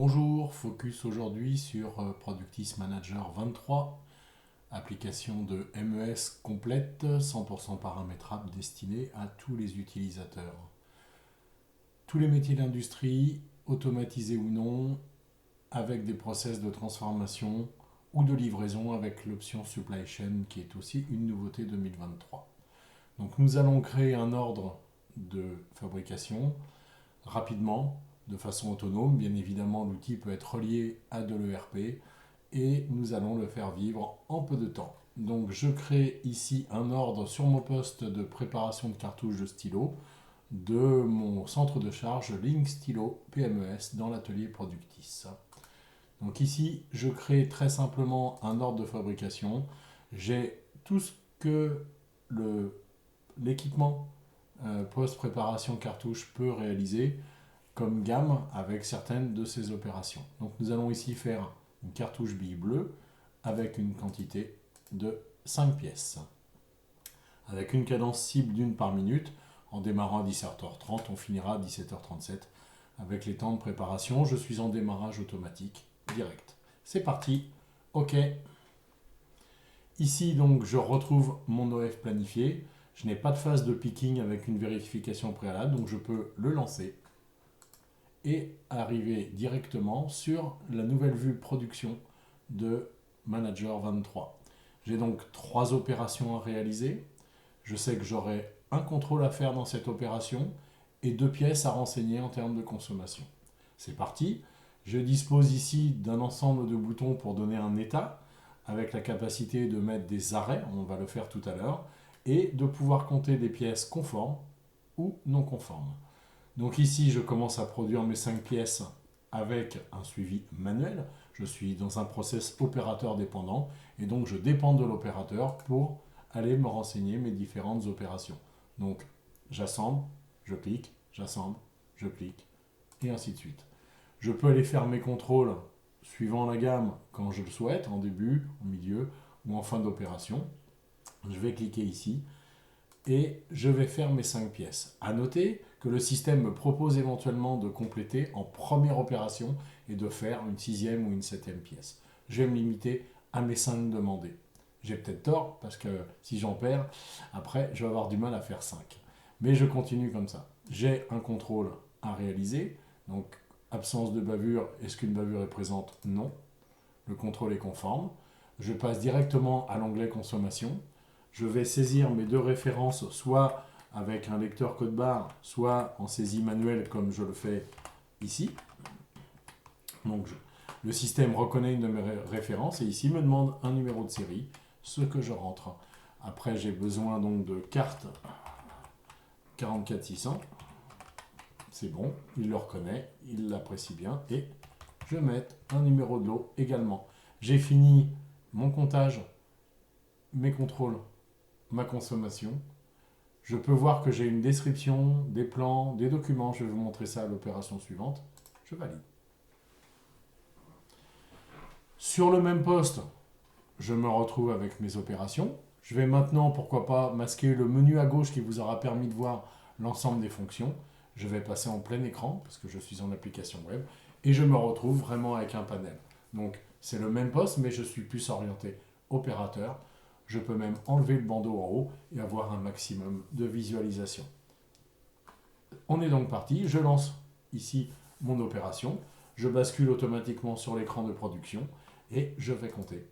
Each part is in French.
Bonjour, focus aujourd'hui sur Productis Manager 23, application de MES complète, 100% paramétrable destinée à tous les utilisateurs. Tous les métiers d'industrie, automatisés ou non, avec des process de transformation ou de livraison avec l'option Supply Chain qui est aussi une nouveauté 2023. Donc nous allons créer un ordre de fabrication rapidement, de façon autonome. Bien évidemment, l'outil peut être relié à de l'ERP et nous allons le faire vivre en peu de temps. Donc je crée ici un ordre sur mon poste de préparation de cartouches de stylo de mon centre de charge Link Stylo PMES dans l'atelier Productis. Donc ici, je crée très simplement un ordre de fabrication. J'ai tout ce que l'équipement post-préparation cartouche peut réaliser comme gamme avec certaines de ces opérations. Donc nous allons ici faire une cartouche bille bleue avec une quantité de 5 pièces. Avec une cadence cible d'une par minute, en démarrant à 17h30, on finira à 17h37. Avec les temps de préparation, je suis en démarrage automatique direct. C'est parti, ok. Ici donc je retrouve mon OF planifié. Je n'ai pas de phase de picking avec une vérification préalable, donc je peux le lancer et arriver directement sur la nouvelle vue production de Manager 23. J'ai donc 3 opérations à réaliser. Je sais que j'aurai un contrôle à faire dans cette opération et 2 pièces à renseigner en termes de consommation. C'est parti. Je dispose ici d'un ensemble de boutons pour donner un état, avec la capacité de mettre des arrêts, on va le faire tout à l'heure, et de pouvoir compter des pièces conformes ou non conformes. Donc ici, je commence à produire mes 5 pièces avec un suivi manuel. Je suis dans un process opérateur dépendant et donc je dépends de l'opérateur pour aller me renseigner mes différentes opérations. Donc j'assemble, je clique, j'assemble, je clique et ainsi de suite. Je peux aller faire mes contrôles suivant la gamme quand je le souhaite, en début, au milieu ou en fin d'opération. Je vais cliquer ici et je vais faire mes 5 pièces. À noter que le système me propose éventuellement de compléter en première opération et de faire une 6e ou une 7e pièce. Je vais me limiter à mes 5 demandés. J'ai peut-être tort parce que si j'en perds, après je vais avoir du mal à faire 5. Mais je continue comme ça. J'ai un contrôle à réaliser, donc absence de bavure, est-ce qu'une bavure est présente? Non. Le contrôle est conforme. Je passe directement à l'onglet consommation. Je vais saisir mes 2 références, soit avec un lecteur code barre, soit en saisie manuelle comme je le fais ici. Donc le système reconnaît une de mes références et ici me demande un numéro de série, ce que je rentre. Après j'ai besoin donc de carte 44600. C'est bon, il le reconnaît, il l'apprécie bien et je vais mettre un numéro de lot également. J'ai fini mon comptage, mes contrôles, ma consommation. Je peux voir que j'ai une description, des plans, des documents. Je vais vous montrer ça à l'opération suivante. Je valide. Sur le même poste, je me retrouve avec mes opérations. Je vais maintenant, pourquoi pas, masquer le menu à gauche qui vous aura permis de voir l'ensemble des fonctions. Je vais passer en plein écran parce que je suis en application web et je me retrouve vraiment avec un panel. Donc c'est le même poste mais je suis plus orienté opérateur. Je peux même enlever le bandeau en haut et avoir un maximum de visualisation. On est donc parti. Je lance ici mon opération. Je bascule automatiquement sur l'écran de production et je vais compter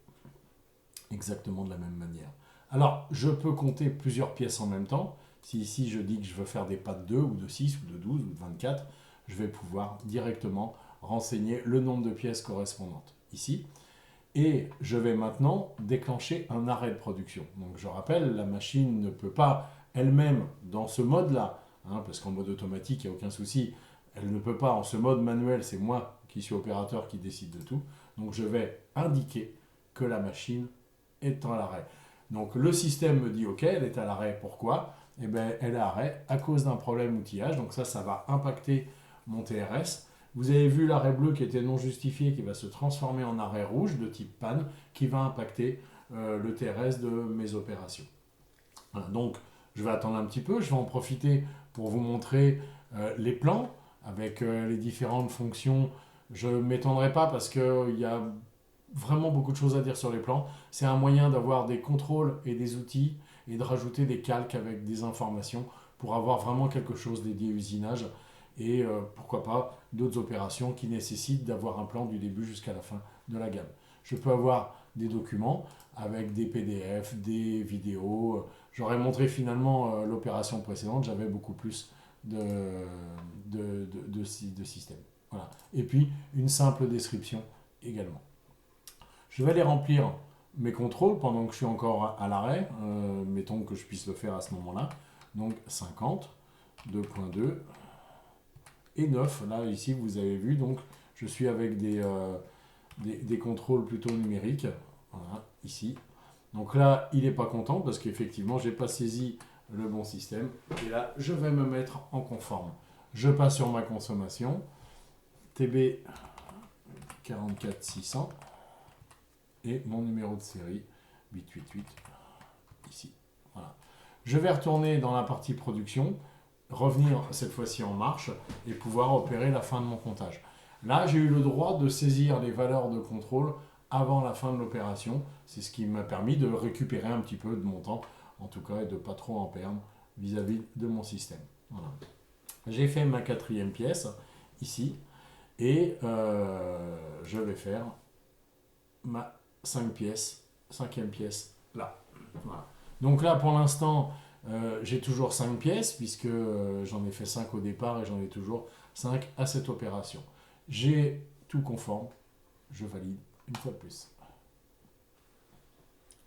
exactement de la même manière. Alors, je peux compter plusieurs pièces en même temps. Si ici je dis que je veux faire des pas de 2 ou de 6 ou de 12 ou de 24, je vais pouvoir directement renseigner le nombre de pièces correspondantes ici. Et je vais maintenant déclencher un arrêt de production. Donc je rappelle, la machine ne peut pas elle-même, dans ce mode-là, parce qu'en mode automatique, il n'y a aucun souci, elle ne peut pas, en ce mode manuel, c'est moi qui suis opérateur qui décide de tout. Donc je vais indiquer que la machine est à l'arrêt. Donc le système me dit ok, elle est à l'arrêt, pourquoi? Eh bien elle est à l'arrêt à cause d'un problème outillage, donc ça va impacter mon TRS. Vous avez vu l'arrêt bleu qui était non justifié, qui va se transformer en arrêt rouge de type panne, qui va impacter le TRS de mes opérations. Voilà, donc je vais attendre un petit peu, je vais en profiter pour vous montrer les plans avec les différentes fonctions Je ne m'étendrai pas parce qu'il y a vraiment beaucoup de choses à dire sur les plans. C'est un moyen d'avoir des contrôles et des outils et de rajouter des calques avec des informations pour avoir vraiment quelque chose dédié au usinage et pourquoi pas d'autres opérations qui nécessitent d'avoir un plan du début jusqu'à la fin de la gamme. Je peux avoir des documents avec des PDF, des vidéos. J'aurais montré finalement l'opération précédente, j'avais beaucoup plus de systèmes. Voilà. Et puis une simple description également. Je vais aller remplir mes contrôles pendant que je suis encore à l'arrêt. Mettons que je puisse le faire à ce moment-là. Donc 50, 2.2 et 9. Là, ici, vous avez vu, donc je suis avec des contrôles plutôt numériques. Voilà, ici. Donc là, il n'est pas content parce qu'effectivement, je n'ai pas saisi le bon système. Et là, je vais me mettre en conforme. Je passe sur ma consommation. TB 44600 et mon numéro de série 888 ici. Voilà. Je vais retourner dans la partie production, revenir cette fois-ci en marche et pouvoir opérer la fin de mon comptage. Là, j'ai eu le droit de saisir les valeurs de contrôle avant la fin de l'opération. C'est ce qui m'a permis de récupérer un petit peu de mon temps, en tout cas, et de ne pas trop en perdre vis-à-vis de mon système. Voilà. J'ai fait ma 4e pièce ici et je vais faire ma 5 pièces, 5e pièce là. Voilà. Donc là, pour l'instant, j'ai toujours 5 pièces puisque j'en ai fait 5 au départ et j'en ai toujours 5 à cette opération. J'ai tout conforme, je valide une fois de plus.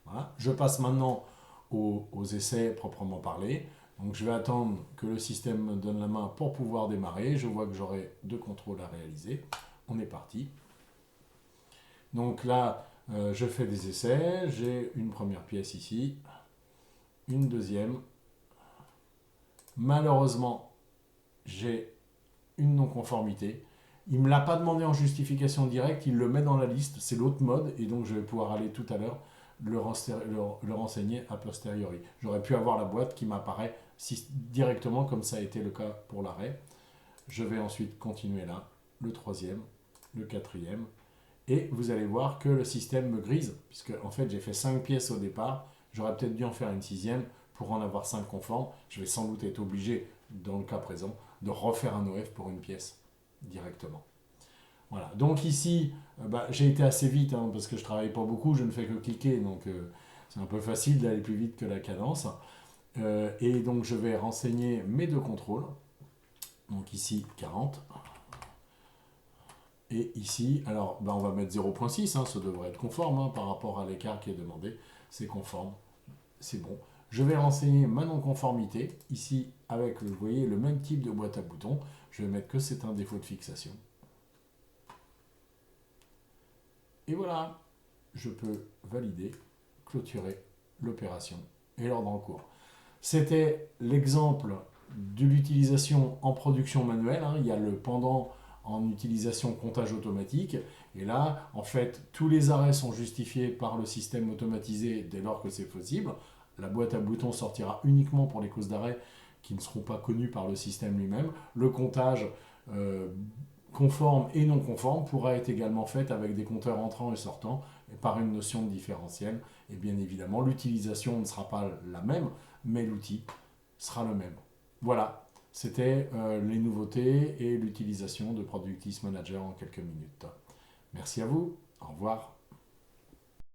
Voilà. Je passe maintenant aux essais proprement parlés. Donc je vais attendre que le système me donne la main pour pouvoir démarrer. Je vois que j'aurai 2 contrôles à réaliser. On est parti. Donc là, je fais des essais. J'ai une première pièce ici, une deuxième. Malheureusement, j'ai une non-conformité. Il ne me l'a pas demandé en justification directe, il le met dans la liste. C'est l'autre mode et donc je vais pouvoir aller tout à l'heure le renseigner a posteriori. J'aurais pu avoir la boîte qui m'apparaît directement comme ça a été le cas pour l'arrêt. Je vais ensuite continuer là, le troisième, le quatrième. Et vous allez voir que le système me grise, puisque en fait j'ai fait 5 pièces au départ, j'aurais peut-être dû en faire une 6e pour en avoir 5 conformes. Je vais sans doute être obligé, dans le cas présent, de refaire un OF pour une pièce directement. Voilà, donc ici, j'ai été assez vite, parce que je ne travaille pas beaucoup, je ne fais que cliquer, donc c'est un peu facile d'aller plus vite que la cadence. Et donc je vais renseigner mes 2 contrôles. Donc ici, 40. Et ici, alors on va mettre 0.6, ça devrait être conforme par rapport à l'écart qui est demandé. C'est conforme, c'est bon. Je vais renseigner ma non-conformité, ici avec, vous voyez, le même type de boîte à boutons. Je vais mettre que c'est un défaut de fixation. Et voilà, je peux valider, clôturer l'opération et l'ordre en cours. C'était l'exemple de l'utilisation en production manuelle. Il y a le pendant en utilisation comptage automatique. Et là, en fait, tous les arrêts sont justifiés par le système automatisé dès lors que c'est possible. La boîte à boutons sortira uniquement pour les causes d'arrêt qui ne seront pas connues par le système lui-même. Le comptage conforme et non conforme pourra être également fait avec des compteurs entrants et sortants et par une notion de différentiel. Et bien évidemment, l'utilisation ne sera pas la même, mais l'outil sera le même. Voilà, c'était les nouveautés et l'utilisation de Productis Manager en quelques minutes. Merci à vous, au revoir.